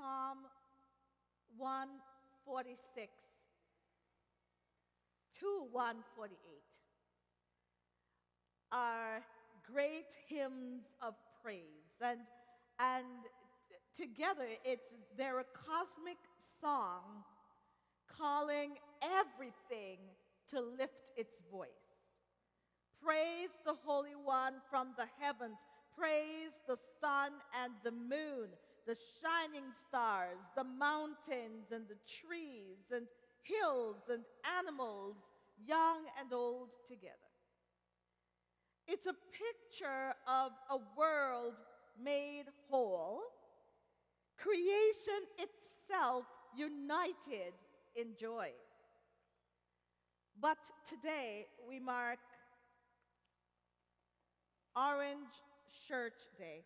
Psalm 146 to 148 are great hymns of praise. And together, they're a cosmic song calling everything to lift its voice. Praise the Holy One from the heavens. Praise the sun and the moon, the shining stars, the mountains and the trees and hills and animals, young and old together. It's a picture of a world made whole, creation itself united in joy. But today we mark Orange Shirt Day.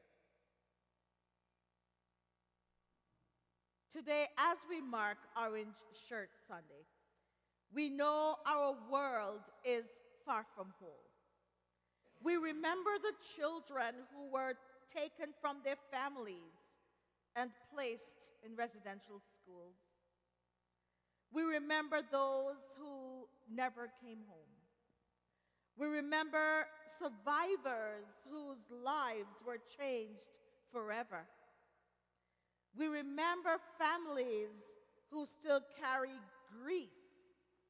Today, as we mark Orange Shirt Sunday, we know our world is far from whole. We remember the children who were taken from their families and placed in residential schools. We remember those who never came home. We remember survivors whose lives were changed forever. We remember families who still carry grief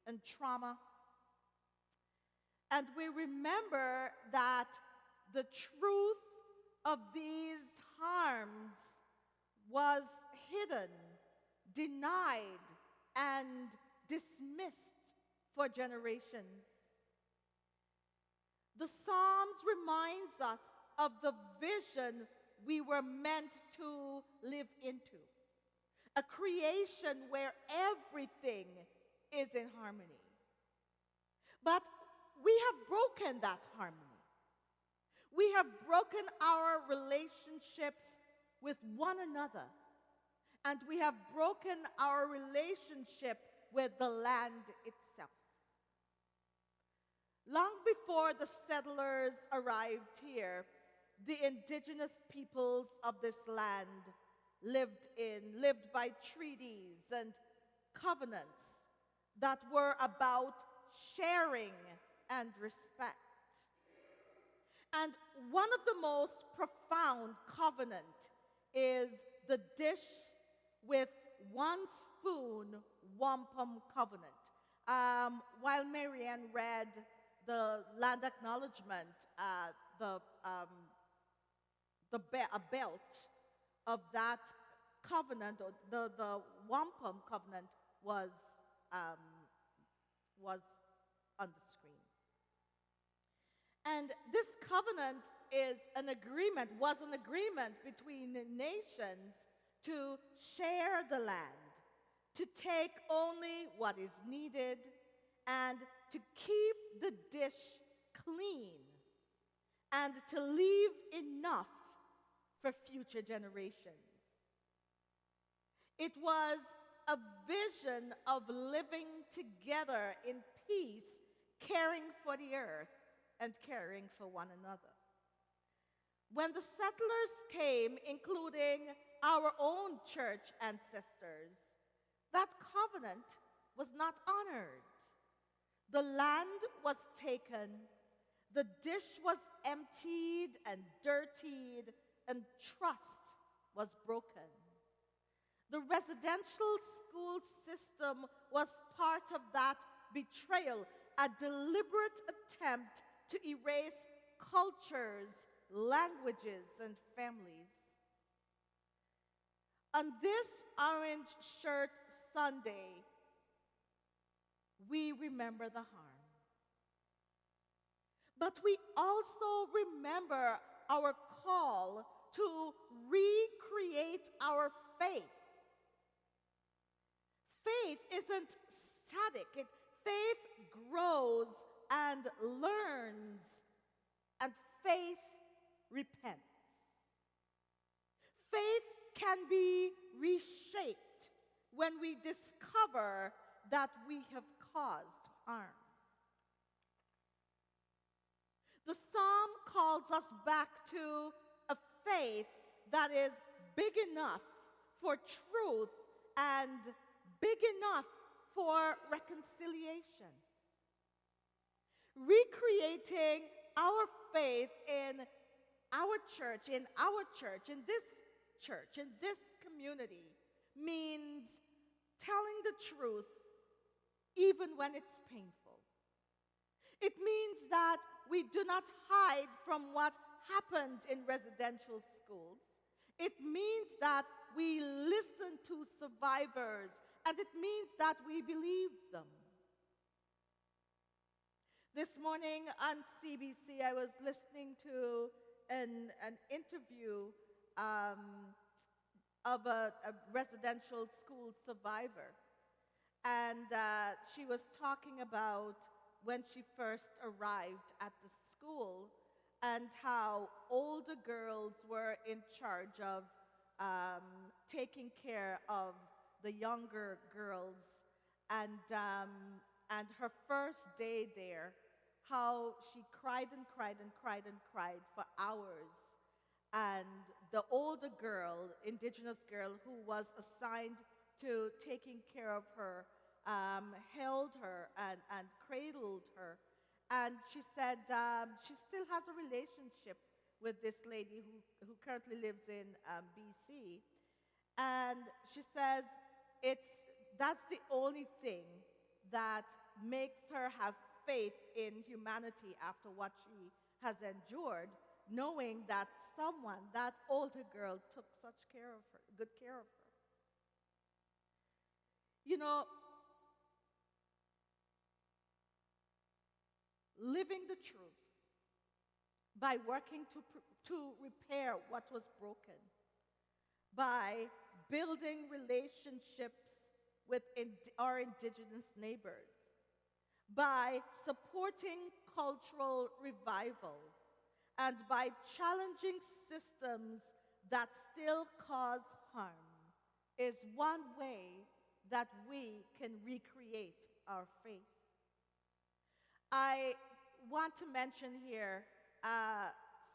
and trauma. And we remember that the truth of these harms was hidden, denied, and dismissed for generations. The Psalms reminds us of the vision we were meant to live into, a creation where everything is in harmony. But we have broken that harmony. We have broken our relationships with one another, and we have broken our relationship with the land itself. Long before the settlers arrived here, the indigenous peoples of this land lived by treaties and covenants that were about sharing and respect. And one of the most profound covenant is the dish with one spoon wampum covenant. While Marianne read the land acknowledgement, a belt of that covenant, or the wampum covenant, was on the screen. And this covenant was an agreement between nations to share the land, to take only what is needed, and to keep the dish clean, and to leave enough for future generations. It was a vision of living together in peace, caring for the earth and caring for one another. When the settlers came, including our own church ancestors, that covenant was not honored. The land was taken, the dish was emptied and dirtied, and trust was broken. The residential school system was part of that betrayal, a deliberate attempt to erase cultures, languages, and families. On this Orange Shirt Sunday, we remember the harm. But we also remember our call to recreate our faith. Faith isn't static. Faith grows and learns, and faith repents. Faith can be reshaped when we discover that we have caused harm. The psalm calls us back to a faith that is big enough for truth and big enough for reconciliation. Recreating our faith in our church, in this community, means telling the truth even when it's painful. It means that we do not hide from what happened in residential schools. It means that we listen to survivors, and it means that we believe them. This morning on CBC, I was listening to an interview of a residential school survivor. And she was talking about when she first arrived at the school and how older girls were in charge of taking care of the younger girls. And her first day there, how she cried and cried and cried and cried for hours. And the older girl, indigenous girl, who was assigned to taking care of her, held her and cradled her. And she said she still has a relationship with this lady who currently lives in BC. And she says that's the only thing that makes her have faith in humanity after what she has endured, knowing that someone, that older girl, took such care of her, good care of her. You know, living the truth by working to repair what was broken, by building relationships with our indigenous neighbors, by supporting cultural revival, and by challenging systems that still cause harm is one way that we can recreate our faith. I want to mention here,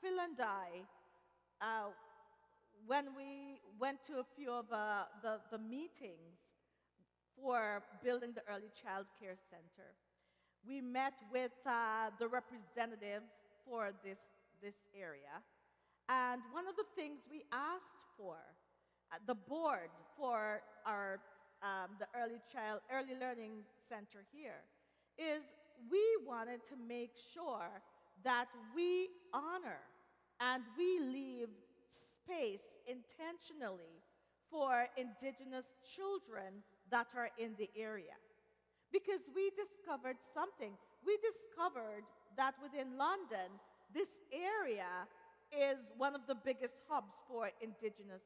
Phil and I, when we went to a few of the meetings for building the Early Child Care Center, we met with the representative for this area. And one of the things we asked for, the board for our the Early Learning Center here, is we wanted to make sure that we honor and we leave space intentionally for indigenous children that are in the area. Because we discovered something. We discovered that within London, this area is one of the biggest hubs for indigenous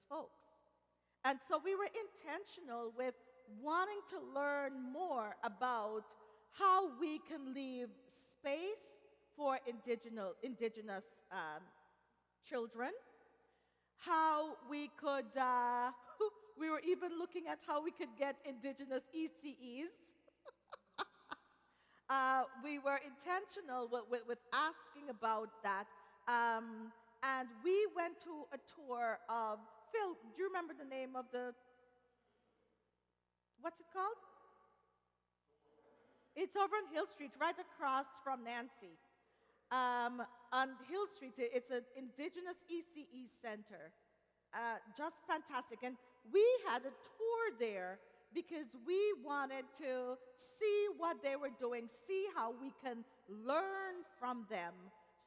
folks. And so we were intentional with wanting to learn more about how we can leave space for indigenous children, how we could, we were even looking at how we could get indigenous ECEs. We were intentional with asking about that. And we went to a tour of, Phil, do you remember the name of what's it called? It's over on Hill Street, right across from Nancy. On Hill Street, it's an Indigenous ECE center. Just fantastic. And we had a tour there because we wanted to see what they were doing, see how we can learn from them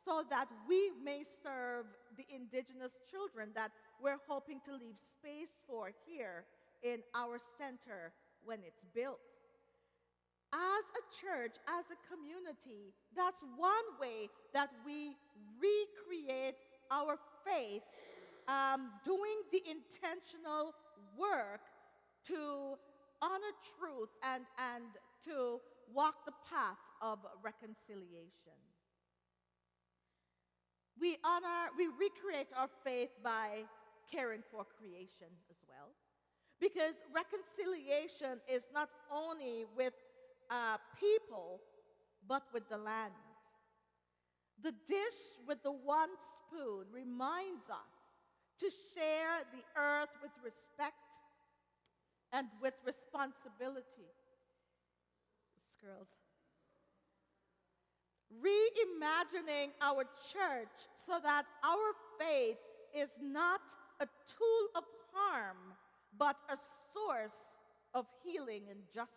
so that we may serve the indigenous children that we're hoping to leave space for here in our center when it's built. As a church, as a community, that's one way that we recreate our faith, doing the intentional work to honor truth and to walk the path of reconciliation. We recreate our faith by caring for creation as well. Because reconciliation is not only with people, but with the land. The dish with the one spoon reminds us to share the earth with respect and with responsibility. Girls. Reimagining our church so that our faith is not a tool of harm, but a source of healing and justice.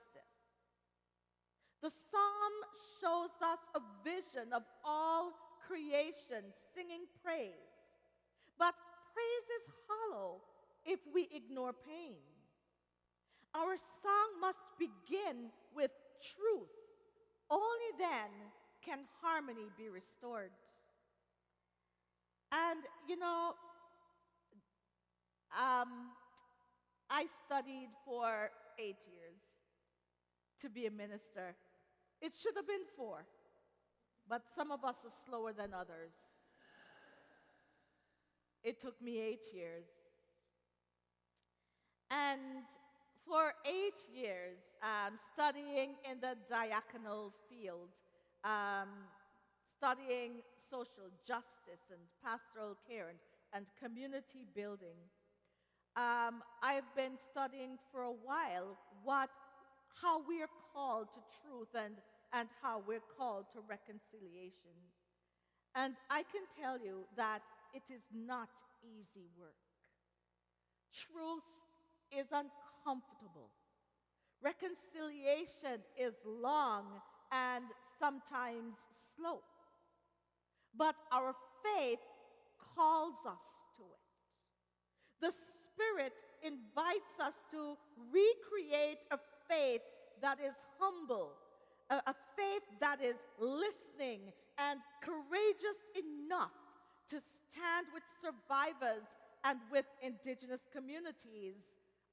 The psalm shows us a vision of all creation singing praise. But praise is hollow if we ignore pain. Our song must begin with truth. Only then can harmony be restored. And, I studied for 8 years to be a minister. It should have been 4, but some of us are slower than others. It took me 8 years. And for 8 years, studying in the diaconal field, studying social justice and pastoral care and community building. I've been studying for a while how we are called to truth and how we're called to reconciliation. And I can tell you that it is not easy work. Truth is uncomfortable. Reconciliation is long and sometimes slow. But our faith calls us to it. The Spirit invites us to recreate a faith that is humble, a faith that is listening and courageous enough to stand with survivors and with indigenous communities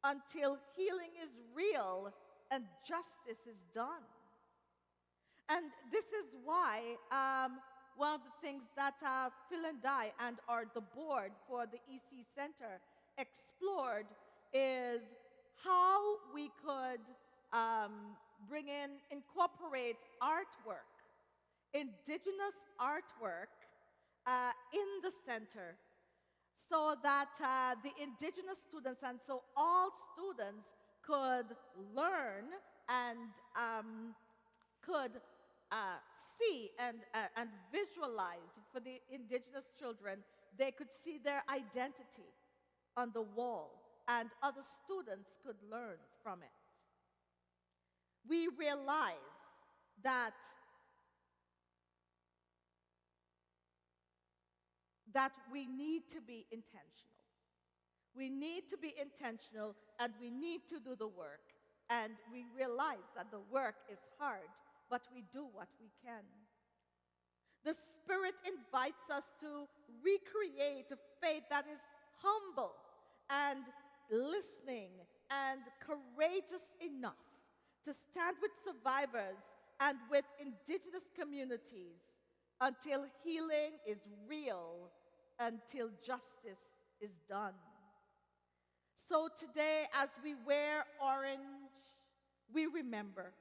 until healing is real and justice is done. And this is why one of the things that Phil and I and the board for the EC Center explored is how we could incorporate artwork, indigenous artwork in the center, so that the indigenous students and so all students could learn and could see and visualize. For the indigenous children, they could see their identity on the wall, and other students could learn from it. We realize that we need to be intentional. We need to be intentional, and we need to do the work. And we realize that the work is hard, but we do what we can. The Spirit invites us to recreate a faith that is humble and listening and courageous enough to stand with survivors and with indigenous communities until healing is real, until justice is done. So today, as we wear orange, we remember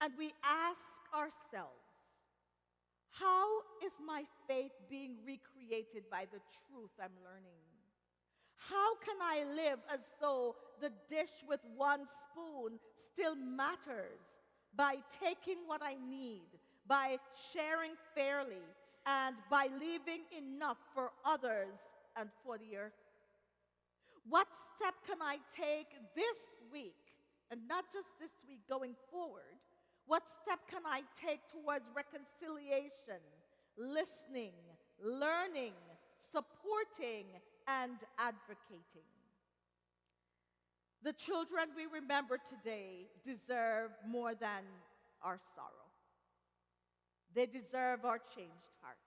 and we ask ourselves, how is my faith being recreated by the truth I'm learning? How can I live as though the dish with one spoon still matters by taking what I need, by sharing fairly, and by leaving enough for others and for the earth? What step can I take this week, and not just this week, going forward? What step can I take towards reconciliation, listening, learning, supporting, and advocating? The children we remember today deserve more than our sorrow. They deserve our changed hearts.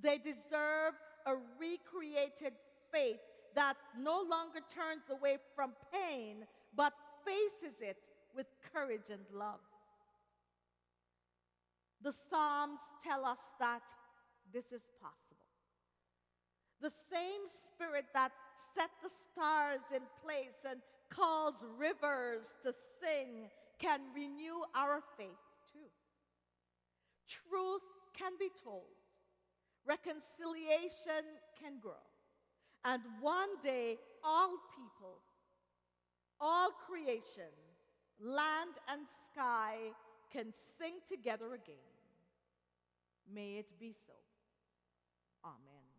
They deserve a recreated faith that no longer turns away from pain, but faces it with courage and love. The Psalms tell us that this is possible. The same Spirit that set the stars in place and calls rivers to sing can renew our faith too. Truth can be told. reconciliation can grow. And one day, all people, all creation, land and sky can sing together again. May it be so. Amen.